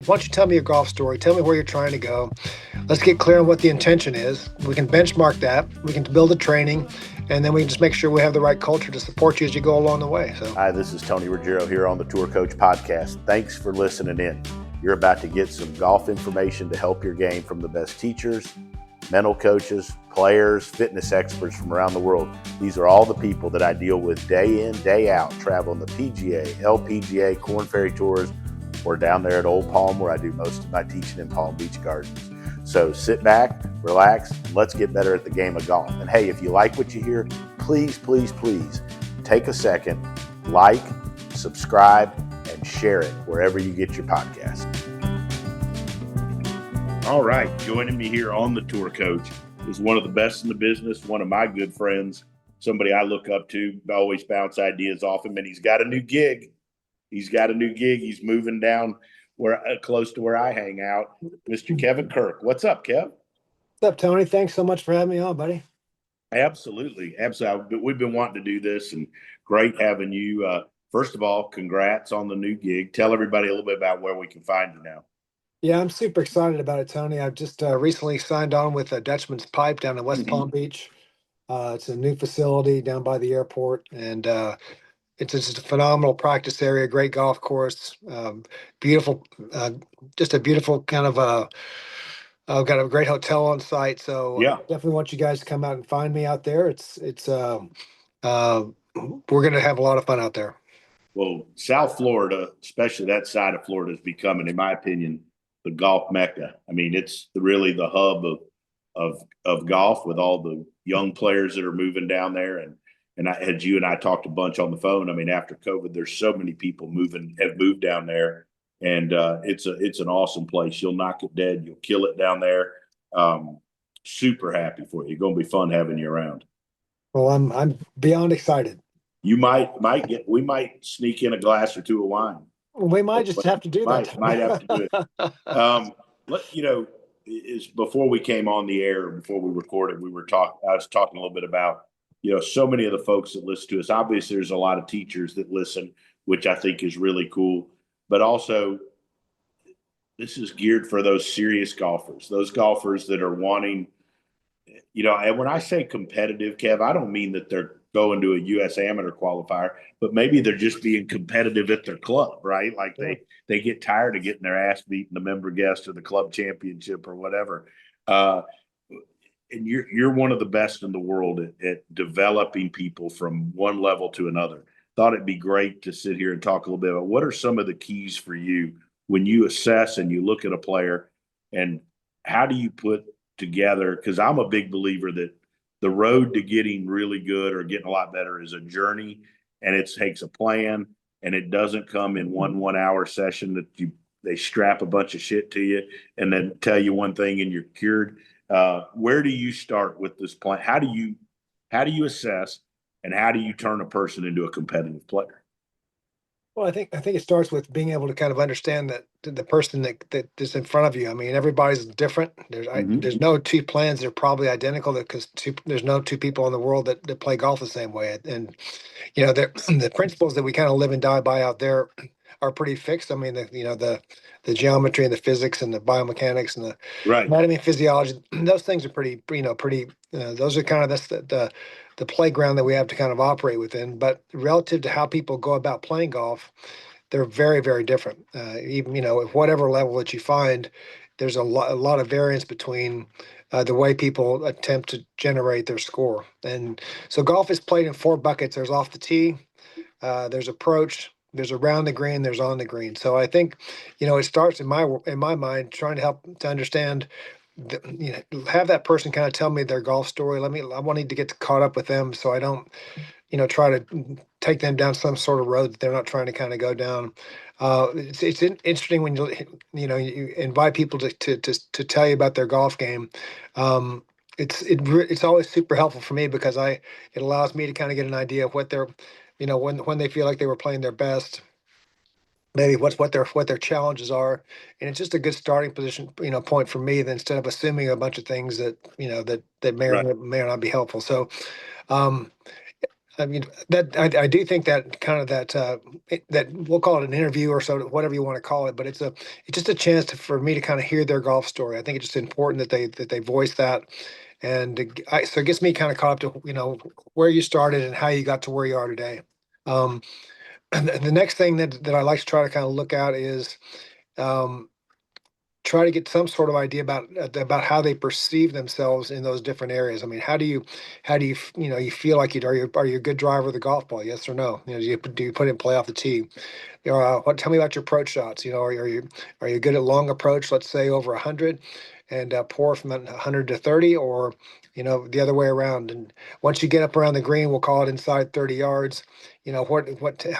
Why don't you tell me your golf story? Tell me where you're trying to go. Let's get clear on what the intention is. We can benchmark that. We can build a training, and then we can just make sure we have the right culture to support you as you go along the way. So, Hi, this is Tony Ruggiero here on the Tour Coach Podcast. Thanks for listening in. You're about to get some golf information to help your game from the best teachers, mental coaches, players, fitness experts from around the world. These are all the people that I deal with day in, day out, traveling the PGA, LPGA, Korn Ferry Tours, or down there at Old Palm where I do most of my teaching in Palm Beach Gardens. So sit back, relax, and let's get better at the game of golf. And hey, if you like what you hear, please, please, please take a second, like, subscribe, and share it wherever you get your podcast. All right, joining me here on the Tour Coach is one of the best in the business, one of my good friends, somebody I look up to, always bounce ideas off him, and he's got a new gig. He's He's moving down close to where I hang out. Mr. Kevin Kirk. What's up, Kev? what's up, Tony? Thanks so much for having me on, buddy. Absolutely. We've been wanting to do this, and great having you. First of all, congrats on the new gig. Tell everybody a little bit about where we can find you now. Yeah, I'm super excited about it, Tony. I've just recently signed on with Dutchman's Pipe down in West Palm Beach. It's a new facility down by the airport, and it's just a phenomenal practice area, great golf course, beautiful, just a beautiful kind of got a great hotel on site. So Yeah. definitely want you guys to come out and find me out there. We're gonna have a lot of fun out there. Well, South Florida, especially that side of Florida, is becoming, in my opinion, the golf mecca. I mean, it's really the hub of golf with all the young players that are moving down there. And I had you and I talked a bunch on the phone. I mean, after COVID, there's so many people have moved down there, and it's an awesome place. You'll knock it dead. You'll kill it down there. Super happy for you. It's going to be fun having you around. Well, I'm beyond excited. You we might sneak in a glass or two of wine. We might just have to do that. Might have to do it. Is before we came on the air, before we recorded, I was talking a little bit about, so many of the folks that listen to us. Obviously, there's a lot of teachers that listen, which I think is really cool. But also, this is geared for those serious golfers, those golfers that are wanting, and when I say competitive, Kev, I don't mean that they're going to a U.S. amateur qualifier, but maybe they're just being competitive at their club, right? Like they get tired of getting their ass beat in the member guest or the club championship or whatever. And you're one of the best in the world at developing people from one level to another. Thought it'd be great to sit here and talk a little bit about what are some of the keys for you when you assess and you look at a player, and how do you put together, because I'm a big believer that the road to getting really good or getting a lot better is a journey, and it takes a plan, and it doesn't come in one hour session that they strap a bunch of shit to you and then tell you one thing and you're cured. Where do you start with this plan? How do you assess, and how do you turn a person into a competitive player? Well, I think it starts with being able to kind of understand that the person that is in front of you. I mean, everybody's different. There's no two plans that are probably identical, because there's no two people in the world that play golf the same way. And the principles that we kind of live and die by out there are pretty fixed. I mean, the geometry and the physics and the biomechanics and the Right. anatomy and physiology, those things are pretty. Those are kind of the playground that we have to kind of operate within. But relative to how people go about playing golf, they're very, very different. Even, at whatever level that you find, there's a lot of variance between the way people attempt to generate their score. And so golf is played in four buckets. There's off the tee, there's approach, there's around the green, there's on the green. So I think, it starts in my mind trying to help to understand, have that person kind of tell me their golf story. I wanted to get caught up with them, so I don't, try to take them down some sort of road that they're not trying to kind of go down. It's interesting when you invite people to tell you about their golf game. It's always super helpful for me, because it allows me to kind of get an idea of what they're, when they feel like they were playing their best, maybe what their challenges are, and it's just a good starting position, point for me, instead of assuming a bunch of things that may or Right. may or not be helpful. So, um, I mean, I do think that kind of that we'll call it an interview or so, whatever you want to call it, but it's just a chance for me to kind of hear their golf story. I think it's just important that they voice that, and so it gets me kind of caught up to where you started and how you got to where you are today. Um, and the next thing that I like to try to kind of look at is um, try to get some sort of idea about how they perceive themselves in those different areas. I mean, how do you you feel like are you a good driver of the golf ball? Yes or no? Do you put it in play off the tee? Tell me about your approach shots. Are you good at long approach? Let's say over 100, and pour from 100 to 30, or the other way around. And once you get up around the green, we'll call it inside 30 yards. How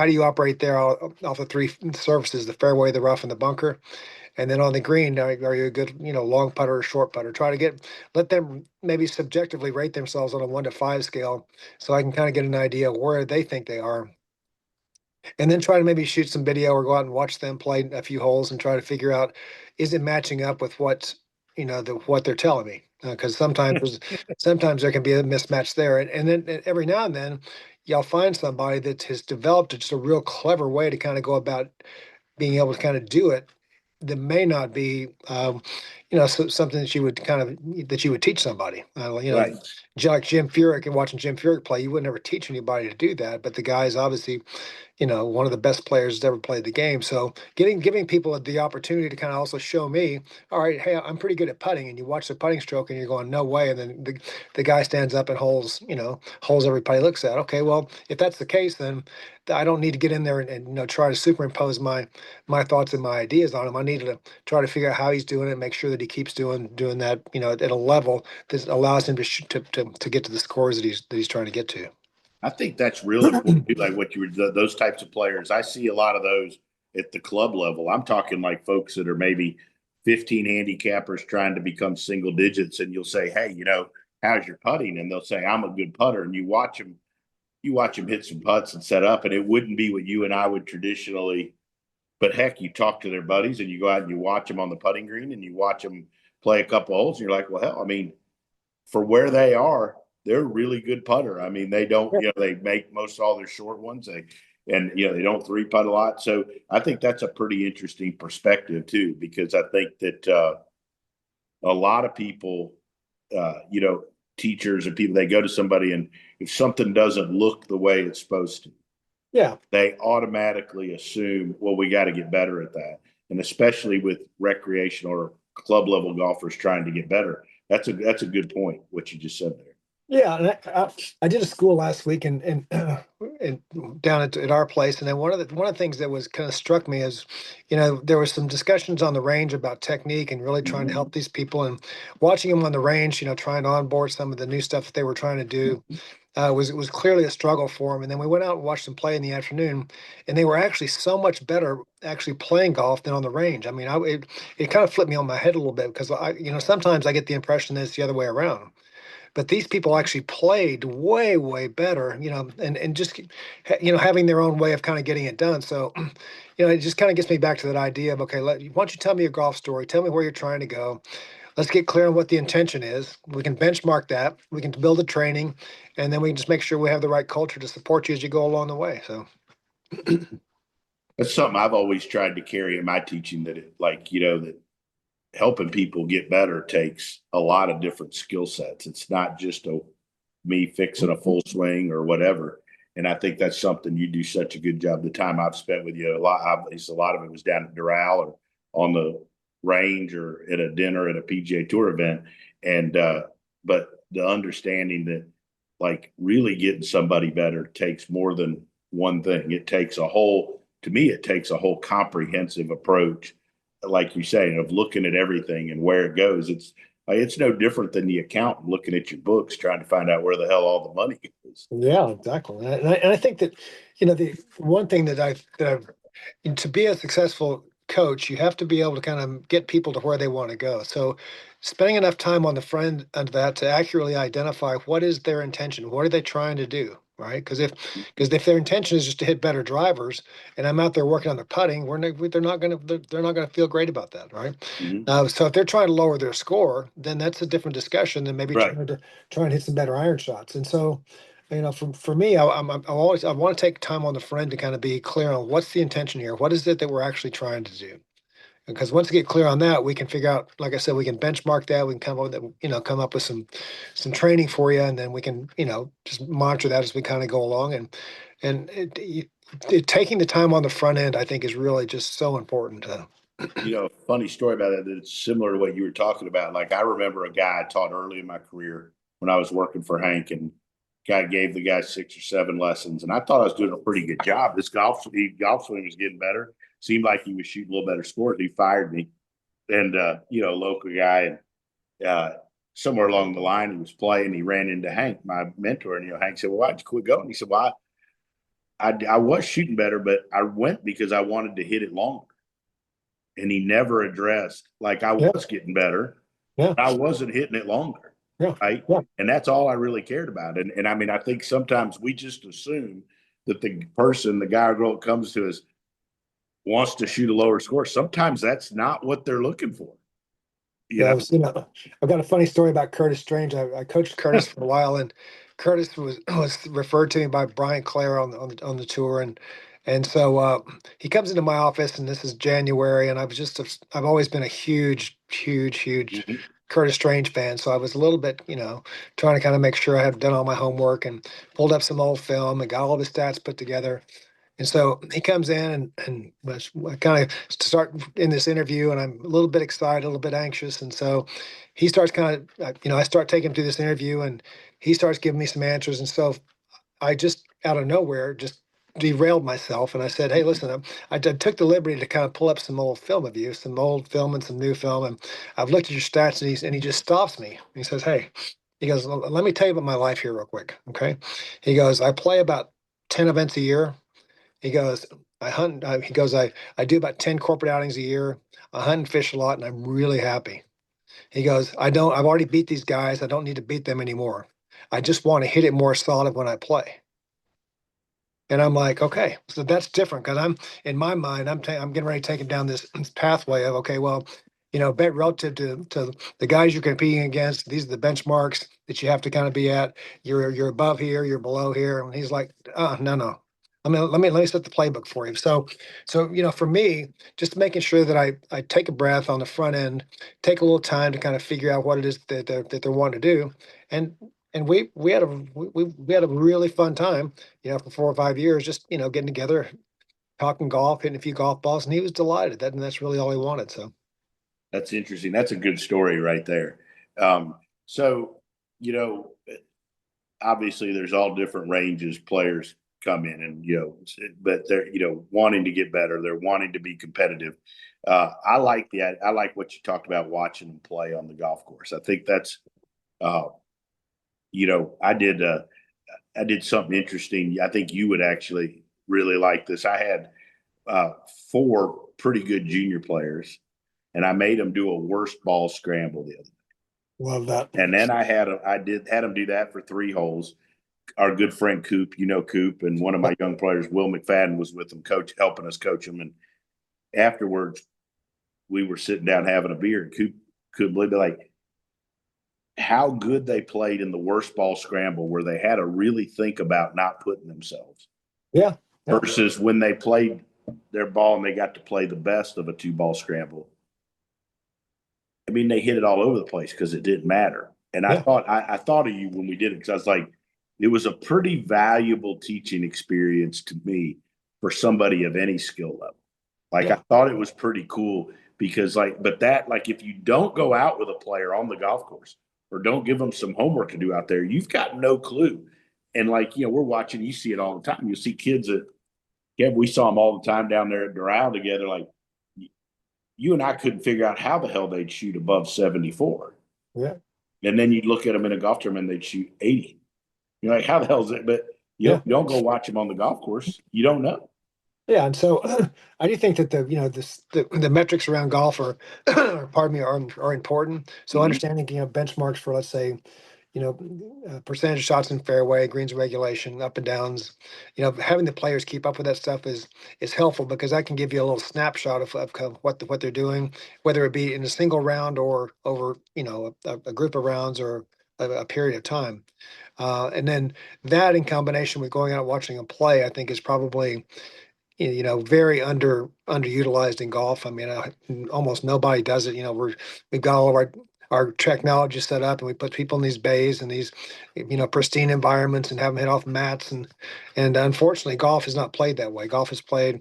do you operate there off the three surfaces: the fairway, the rough, and the bunker? And then on the green, are you a good, long putter or short putter? Let them maybe subjectively rate themselves on a 1 to 5 scale, so I can kind of get an idea of where they think they are, and then try to maybe shoot some video or go out and watch them play a few holes and try to figure out, is it matching up with what they're telling me? Because sometimes there can be a mismatch there, and then every now and then you'll find somebody that has developed just a real clever way to kind of go about being able to kind of do it that may not be something that you would teach somebody. Right. Like Jim Furyk, and watching Jim Furyk play, you would never teach anybody to do that, but the guy's obviously one of the best players that's ever played the game. So giving people the opportunity to kind of also show me, all right, hey, I'm pretty good at putting, and you watch the putting stroke and you're going, no way. And then the guy stands up and holes everybody looks at. Okay, well, if that's the case, then I don't need to get in there and try to superimpose my thoughts and my ideas on him. I need to try to figure out how he's doing it, make sure that he keeps doing that, at a level that allows him to get to the scores that he's trying to get to. I think that's real important too, like what you were, those types of players. I see a lot of those at the club level. I'm talking like folks that are maybe 15 handicappers trying to become single digits, and you'll say, "Hey, how's your putting?" And they'll say, "I'm a good putter." And you watch them hit some putts and set up, and it wouldn't be what you and I would traditionally. But heck, you talk to their buddies, and you go out and you watch them on the putting green, and you watch them play a couple holes, and you're like, "Well, hell, I mean, for where they are, they're a really good putter. I mean, they don't, they make most all their short ones. They don't three putt a lot. So I think that's a pretty interesting perspective too, because I think that a lot of people, teachers and people, they go to somebody, and if something doesn't look the way it's supposed to, Yeah. they automatically assume, well, we got to get better at that. And especially with recreational or club level golfers trying to get better, that's a good point, what you just said there. Yeah, and I did a school last week and down at our place, and then one of the things that was kind of struck me is, there was some discussions on the range about technique and really trying to help these people, and watching them on the range, trying to onboard some of the new stuff that they were trying to do, was clearly a struggle for them. And then we went out and watched them play in the afternoon, and they were actually so much better actually playing golf than on the range. I mean, it kind of flipped me on my head a little bit, because sometimes I get the impression that it's the other way around, but these people actually played way, way better, and just, having their own way of kind of getting it done. So, it just kind of gets me back to that idea of, okay, why don't you tell me your golf story? Tell me where you're trying to go. Let's get clear on what the intention is. We can benchmark that. We can build the training, and then we can just make sure we have the right culture to support you as you go along the way. So, That's something I've always tried to carry in my teaching, that that helping people get better takes a lot of different skill sets. It's not just me fixing a full swing or whatever. And I think that's something you do such a good job. The time I've spent with you, a lot of it was down at Doral or on the range or at a dinner at a PGA Tour event. And but the understanding that really getting somebody better takes more than one thing. To me, it takes a whole comprehensive approach, like you say, of looking at everything and where it goes. It's no different than the accountant looking at your books, trying to find out where the hell all the money is. yeah, exactly. And I think that, the one thing and to be a successful coach, you have to be able to kind of get people to where they want to go. So, spending enough time on the front end of that to accurately identify what is their intention, what are they trying to do, right? Because if their intention is just to hit better drivers, and I'm out there working on their putting, they're not gonna feel great about that, right? Mm-hmm. So if they're trying to lower their score, then that's a different discussion than maybe Right. trying to hit some better iron shots. And so, for me, I want to take time on the front to kind of be clear on what's the intention here. What is it that we're actually trying to do? Because once we get clear on that, we can figure out, like I said, we can benchmark that. We can come up with, come up with some training for you, and then we can, just monitor that as we kind of go along. And taking the time on the front end, I think, is really just so important. Funny story about it. It's similar to what you were talking about. Like I remember a guy I taught early in my career when I was working for Hank, and guy gave the guy 6 or 7 lessons, and I thought I was doing a pretty good job. This golf swing was getting better. Seemed like he was shooting a little better scores. He fired me, and local guy, and somewhere along the line he was playing. He ran into Hank, my mentor, and Hank said, "Well, why'd you quit going?" He said, "Well, I was shooting better, but I went because I wanted to hit it longer." And he never addressed, like, I Yeah, was getting better, yeah, but I wasn't hitting it longer, yeah, right? yeah. And that's all I really cared about. And I mean, I think sometimes we just assume that the guy or girl that comes to us wants to shoot a lower score. Sometimes that's not what they're looking for. You Yeah, know, I've got a funny story about Curtis Strange. I coached Curtis for a while, and Curtis was referred to me by Brian Clare on the tour, and so he comes into my office, and this is January, and I've always been a huge Mhm. Curtis Strange fan, so I was a little bit, trying to kind of make sure I had done all my homework and pulled up some old film and got all the stats put together. And so he comes in and I kind of start in this interview, and I'm a little bit excited, a little bit anxious. And so he starts I start taking him through this interview, and he starts giving me some answers. And so I just out of nowhere just derailed myself, and I said, "Hey, listen, I took the liberty to kind of pull up some old film of you, some old film and some new film, and I've looked at your stats." And he just stops me. He says, "Hey," he goes, "Let me tell you about my life here real quick, okay?" He goes, "I play about 10 events a year." He goes, I hunt. He goes, I do about 10 corporate outings a year. I hunt and fish a lot, and I'm really happy. He goes, I've already beat these guys. I don't need to beat them anymore. I just want to hit it more solid when I play. And I'm like, okay, so that's different because I'm in my mind, I'm getting ready to take it down this pathway of, okay, well, bet relative to the guys you're competing against, these are the benchmarks that you have to kind of be at. You're above here, you're below here. And he's like, no, no. Let me set the playbook for you. So for me, just making sure that I take a breath on the front end, take a little time to kind of figure out what it is that they're wanting to do, and we had we had a really fun time, for 4 or 5 years, just, getting together, talking golf, hitting a few golf balls, and he was delighted. That's really all he wanted. So That's interesting. That's a good story right there. So, you know, obviously there's all different ranges players come in, and but they're wanting to get better, they're wanting to be competitive. I like what you talked about, watching them play on the golf course. I think that's uh you know I did something interesting. I think you would actually really like this. I had uh four pretty good junior players, and I made them do a worst ball scramble the other. love that. And then had them do that for 3 holes. Our good friend Coop, Coop, and one of my young players, Will McFadden, was with them, helping us coach them. And afterwards, we were sitting down having a beer, and Coop couldn't believe it, like how good they played in the worst ball scramble, where they had to really think about not putting themselves, Yeah, yeah, versus when they played their ball and they got to play the best of a 2 ball scramble. I mean, they hit it all over the place because it didn't matter. And yeah, I thought of you when we did it, because I was like, it was a pretty valuable teaching experience to me for somebody of any skill level. Like I yeah, thought it was pretty cool because like if you don't go out with a player on the golf course or don't give them some homework to do out there, you've got no clue. And we're watching, you see it all the time. You see kids that, yeah, we saw them all the time down there at Doral together. Like you and I couldn't figure out how the hell they'd shoot above 74. yeah, And then you'd look at them in a golf tournament, they'd shoot 80. You're like, how the hell is it? But yeah. you don't go watch them on the golf course. You don't know. Yeah, and so I do think that the metrics around golf are, pardon me, are important. So Mm-hmm. understanding, benchmarks for, let's say, percentage of shots in fairway, greens regulation, up and downs, having the players keep up with that stuff is helpful, because I can give you a little snapshot of kind of what they're doing, whether it be in a single round or over, a group of rounds, or a period of time. And then that in combination with going out and watching them play, I think is probably, very underutilized in golf. I mean, almost nobody does it. We've got all of our technology set up, and we put people in these bays and these, pristine environments, and have them hit off mats. And unfortunately, golf is not played that way. Golf is played,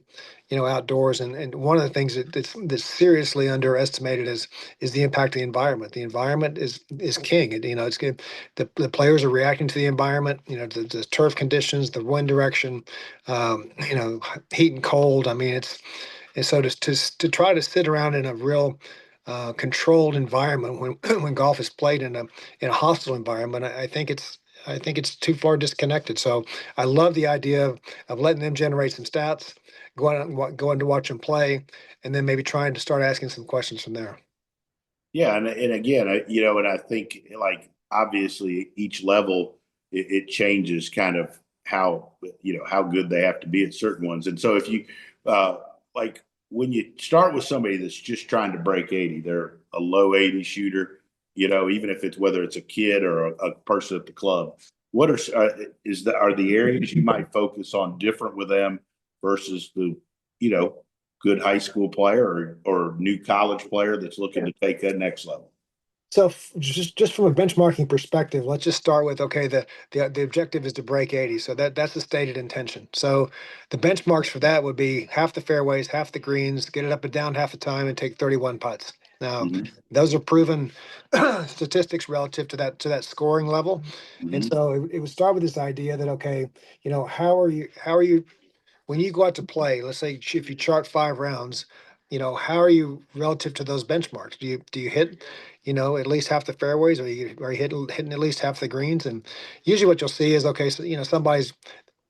outdoors. And one of the things that's seriously underestimated is the impact of the environment. The environment is king. It's good. The players are reacting to the environment. The turf conditions, the wind direction, heat and cold. I mean, and so to try to sit around in a real controlled environment when when golf is played in a hostile environment, I think it's too far disconnected. So I love the idea of letting them generate some stats, going out and going to watch them play, and then maybe trying to start asking some questions from there. Yeah, and again, and I think like obviously each level it changes kind of how how good they have to be at certain ones. And so if you uh like when you start with somebody that's just trying to break 80, they're a low 80 shooter, even if it's whether it's a kid or a person at the club. What are the areas you might focus on different with them versus the you know good high school player or new college player that's looking to take that next level? So just from a benchmarking perspective, let's just start with, okay, the objective is to break 80. So that's the stated intention. So the benchmarks for that would be half the fairways, half the greens, get it up and down half the time, and take 31 putts. Now, Hmm. those are proven statistics relative to that scoring level. And Hmm. so it would start with this idea that, okay, how are you when you go out to play, let's say if you chart 5 rounds, how are you relative to those benchmarks? Do you hit, at least half the fairways, or you hitting at least half the greens? And usually what you'll see is, okay, so somebody's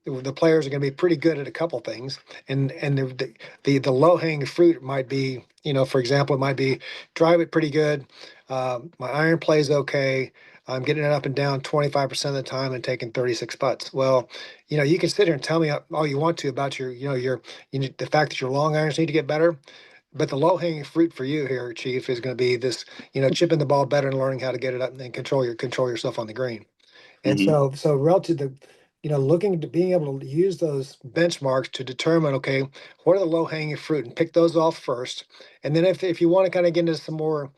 the players are going to be pretty good at a couple things, and the low hanging fruit might be, for example, it might be drive it pretty good, my iron plays okay, I'm getting it up and down 25% of the time and taking 36 putts. Well, you can sit here and tell me all you want to about the fact that your long irons need to get better, but the low hanging fruit for you here, Chief, is going to be this, chipping the ball better and learning how to get it up and control yourself on the green. And Hmm. so relative to, looking to being able to use those benchmarks to determine, okay, what are the low hanging fruit, and pick those off first. And then if you want to kind of get into some more,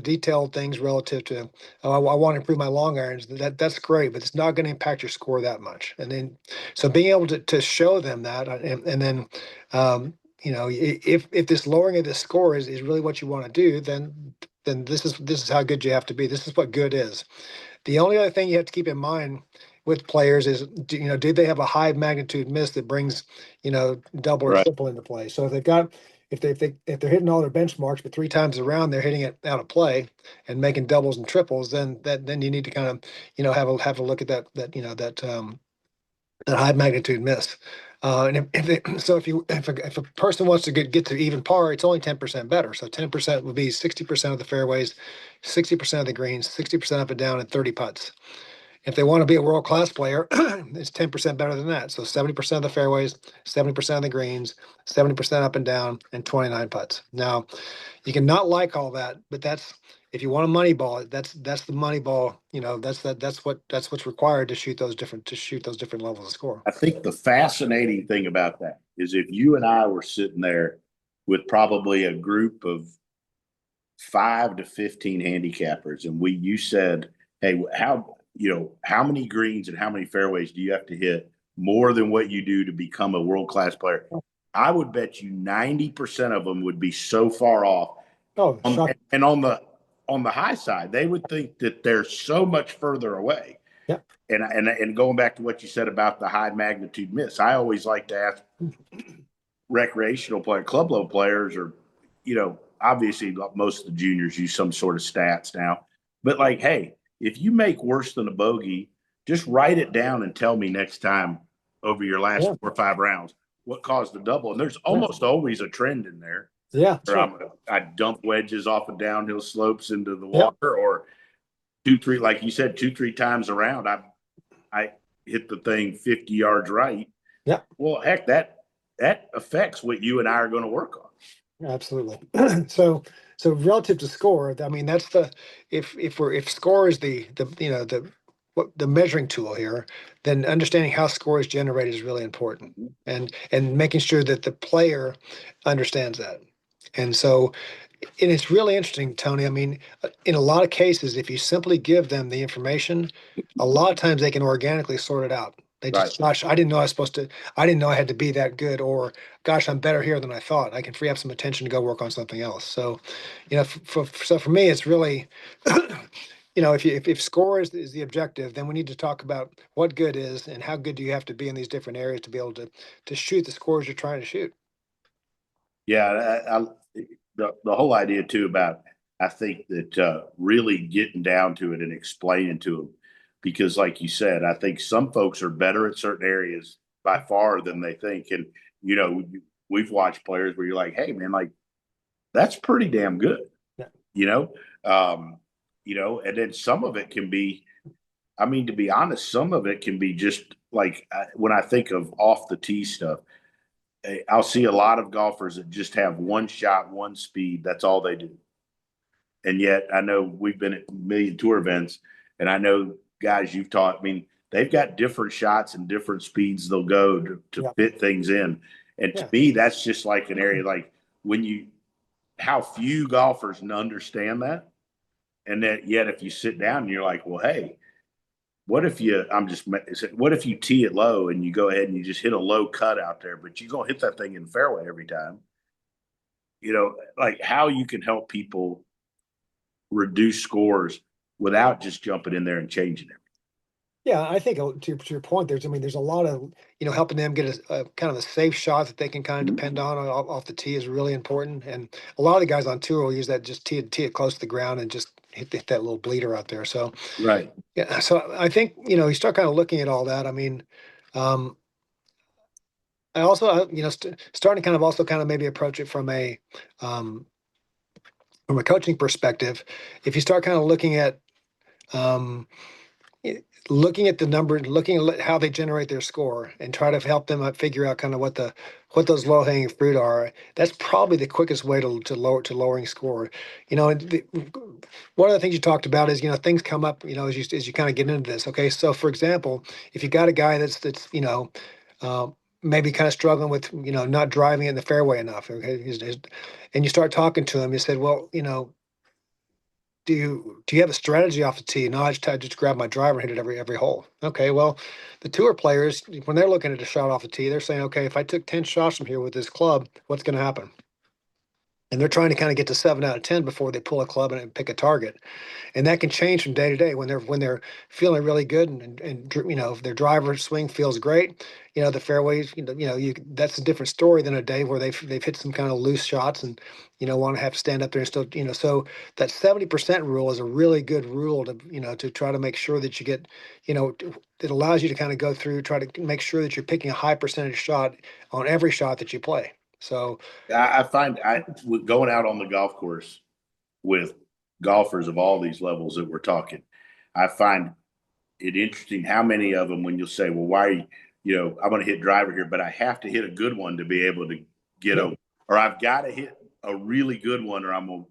detailed things relative to, oh, I want to improve my long irons, that's great, but it's not going to impact your score that much. And then, so being able to show them that, and then, if this lowering of the score is really what you want to do, then this is how good you have to be. This is what good is. The only other thing you have to keep in mind with players is, do they have a high magnitude miss that brings, double or Right. triple into play? So if they're hitting all their benchmarks, but 3 times around they're hitting it out of play and making doubles and triples, then you need to kind of, have a look at that high magnitude miss. And so if a person wants to get to even par, it's only 10% better. So 10% would be 60% of the fairways, 60% of the greens, 60% up and down, and 30 putts. If they want to be a world class player, it's 10% better than that. So 70% of the fairways, 70% of the greens, 70% up and down, and 29 putts. Now, you can not like all that, but that's, if you want a money ball, that's the money ball. That's what's required to shoot those different levels of score. I think the fascinating thing about that is if you and I were sitting there with probably a group of 5 to 15 handicappers, and you said, "Hey, how many greens and how many fairways do you have to hit more than what you do to become a world class player?" I would bet you 90% of them would be so far off. Oh, shock. And on the high side, they would think that they're so much further away. Yeah. And going back to what you said about the high magnitude miss, I always like to ask recreational player, club level players, or obviously most of the juniors use some sort of stats now. But like, hey, if you make worse than a bogey, just write it down and tell me next time over your last Yeah. 4 or 5 rounds what caused the double. And there's Yeah. almost always a trend in there. Yeah. Or Sure. I dump wedges off of downhill slopes into the Yeah. water, or 2, 3, like you said, 2, 3 times around, I hit the thing 50 yards right. Yeah. Well, heck, that affects what you and I are going to work on. Absolutely. So So relative to score, I mean, that's the, if score is the measuring tool here, then understanding how score is generated is really important, and making sure that the player understands that. And so, and it's really interesting, Tony. I mean, in a lot of cases, if you simply give them the information, a lot of times they can organically sort it out. They Right. just, gosh, I didn't know I was supposed to, I didn't know I had to be that good, or gosh, I'm better here than I thought. I can free up some attention to go work on something else. So, so for me, it's really, if score is the objective, then we need to talk about what good is and how good do you have to be in these different areas to be able to shoot the scores you're trying to shoot. Yeah, the whole idea too about, I think that really getting down to it and explaining to them, because like you said, I think some folks are better at certain areas by far than they think. And you know, we've watched players where you're like, hey man, like that's pretty damn good. Yeah. You know, and then some of it can be, I mean, to be honest, some of it can be just like when I think of off the tee stuff, I'll see a lot of golfers that just have one shot, one speed. That's all they do. And yet I know we've been at a million tour events, and I know guys you've taught, I mean, they've got different shots and different speeds they'll go to Yeah. fit things in. And to me, that's just like an area like when you, how few golfers understand that. And that yet if you sit down and you're like, well, hey, what if what if you tee it low and you go ahead and you just hit a low cut out there, but you're going to hit that thing in the fairway every time? You know, like how you can help people reduce scores without just jumping in there and changing it. Yeah, I think to your point, there's a lot of, helping them get a kind of a safe shot that they can kind of depend on off the tee is really important. And a lot of the guys on tour will use that, just tee it close to the ground and just hit that little bleeder out there. So, Right. yeah, so I think, you start kind of looking at all that. I mean, um, I also, starting to kind of also kind of maybe approach it um, from a coaching perspective. If you start kind of um, looking at the number, looking at how they generate their score, and try to help them figure out kind of what those low hanging fruit are. That's probably the quickest way to lowering score. And one of the things you talked about is, things come up, as you kind of get into this. Okay, so for example, if you got a guy that's uh, maybe kind of struggling with not driving in the fairway enough, okay, and you start talking to him, you said, well, do you have a strategy off the tee? No, I just grab my driver and hit it every hole. Okay, well, the tour players, when they're looking at a shot off the tee, they're saying, okay, if I took 10 shots from here with this club, what's going to happen? And they're trying to kind of get to 7 out of 10 before they pull a club and pick a target. And that can change from day to day. When they're feeling really good, and if their driver swing feels great, the fairways, that's a different story than a day where they've hit some kind of loose shots and want to have to stand up there and still, so that 70% rule is a really good rule to try to make sure that you get, it allows you to kind of go through, try to make sure that you're picking a high percentage shot on every shot that you play. So I find going out on the golf course with golfers of all these levels that we're talking, I find it interesting how many of them, when you'll say, well, why are I'm going to hit driver here, but I have to hit a good one to be able to get yeah, over, or I've got to hit a really good one or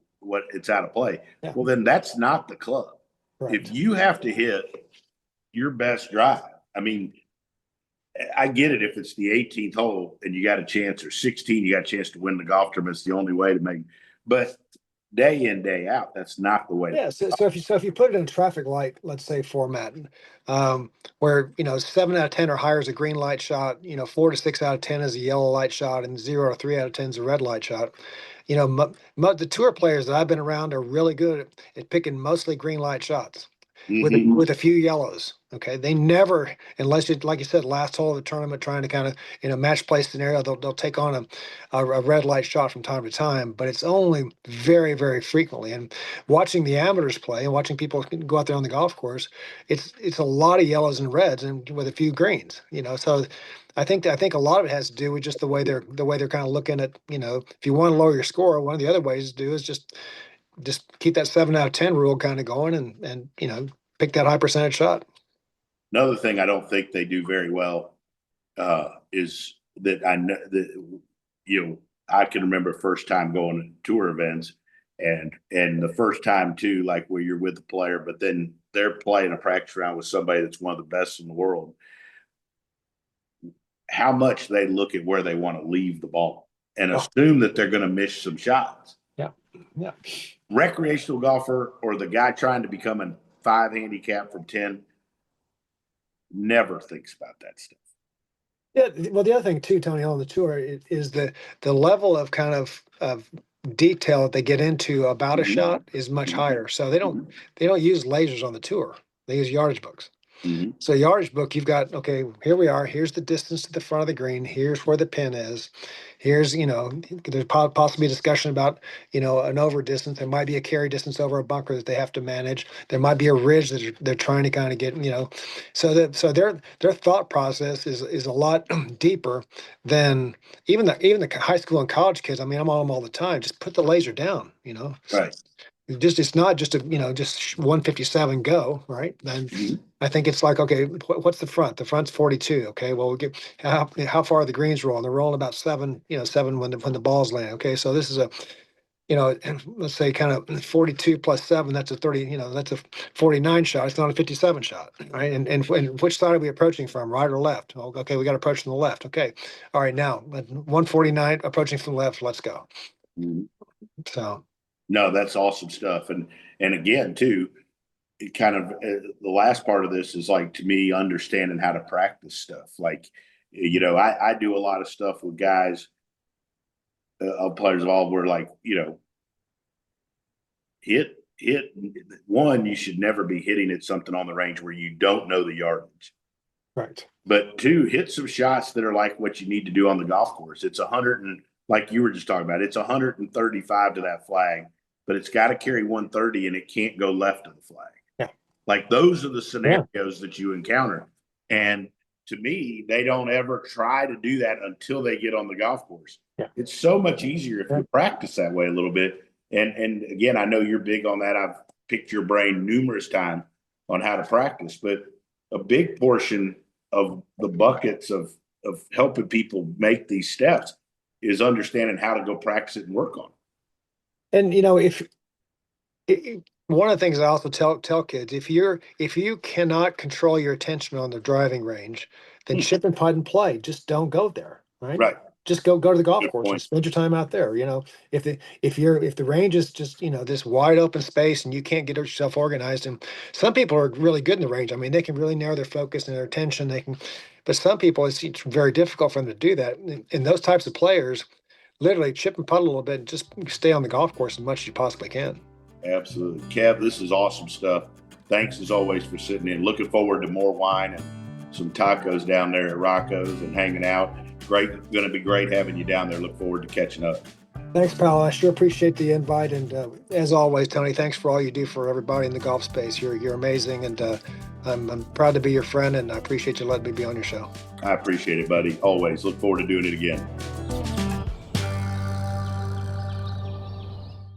it's out of play. yeah, Well, then that's not the club. correct. If you have to hit your best drive, I mean, I get it if it's the 18th hole and you got a chance, or 16, you got a chance to win the golf tournament. It's the only way to make, but day in, day out, that's not the way. Yeah, so if you put it in a traffic light, let's say format, where 7 out of 10 or higher is a green light shot, 4 to 6 out of 10 is a yellow light shot, and 0 to 3 out of 10 is a red light shot. The tour players that I've been around are really good at picking mostly green light shots with a few yellows. Okay, they never, unless you, like you said, last hole of the tournament, trying to kind of in a match play scenario, they'll take on a red light shot from time to time, but it's only very very frequently. And watching the amateurs play and watching people go out there on the golf course, it's a lot of yellows and reds and with a few greens. So I think a lot of it has to do with just the way they're kind of looking at, if you want to lower your score, one of the other ways to do is just keep that 7 out of 10 rule kind of going, and pick that high percentage shot. Another thing I don't think they do very well is that I know that I can remember first time going to tour events, And the first time too, like where you're with the player, but then they're playing a practice round with somebody that's one of the best in the world, how much they look at where they want to leave the ball and assume that they're going to miss some shots. Yeah. Yeah. Recreational golfer or the guy trying to become a 5 handicap from 10 never thinks about that stuff. Yeah. Well, the other thing too, Tony, on the tour is the level of kind of detail that they get into about a shot is much higher. So they don't use lasers on the tour. They use yardage books. So yardage book, you've got, okay, here we are. Here's the distance to the front of the green. Here's where the pin is. Here's, there's possibly a discussion about, an over distance. There might be a carry distance over a bunker that they have to manage. There might be a ridge that they're trying to kind of get, so their thought process is a lot deeper than even the high school and college kids. I mean, I'm on them all the time. Just put the laser down, Right. It's not just just 157 go, right? Then I think it's like, okay, what's the front? The front's 42. Okay, well, we get how far are the greens rolling? They're rolling about 7 when the balls land. Okay, so this is a let's say kind of 42 plus 7. That's a 30. That's a 49 shot. It's not a 57 shot, right? And which side are we approaching from, right or left? Oh, okay, we got to approach from the left. Okay, all right, now 149 approaching from the left. Let's go. So. No, that's awesome stuff. And again, too, it kind of the last part of this is like, to me, understanding how to practice stuff. Like, I do a lot of stuff with guys, players of all, where like, hit one, you should never be hitting at something on the range where you don't know the yardage. Right. But 2, hit some shots that are like what you need to do on the golf course. It's 100 and like you were just talking about, it's 135 to that flag, but it's got to carry 130 and it can't go left of the flag. Yeah. Like those are the scenarios that you encounter. And to me, they don't ever try to do that until they get on the golf course. Yeah. It's so much easier if you practice that way a little bit. And again, I know you're big on that. I've picked your brain numerous times on how to practice, but a big portion of the buckets of helping people make these steps is understanding how to go practice it and work on it. And one of the things I also tell kids, if you cannot control your attention on the driving range, then chip and putt and play. Just don't go there, right? Right. Just go to the golf Good course point. and spend your time out there. If the range is just this wide open space and you can't get yourself organized, and some people are really good in the range. I mean, they can really narrow their focus and their attention. But some people it's very difficult for them to do that. And those types of players, literally chip and putt a little bit and just stay on the golf course as much as you possibly can. Absolutely. Kev, this is awesome stuff. Thanks as always for sitting in. Looking forward to more wine and some tacos down there at Rocco's and hanging out. Going to be great having you down there. Look forward to catching up. Thanks, pal. I sure appreciate the invite. And as always, Tony, thanks for all you do for everybody in the golf space. You're amazing. And I'm proud to be your friend, and I appreciate you letting me be on your show. I appreciate it, buddy. Always. Look forward to doing it again.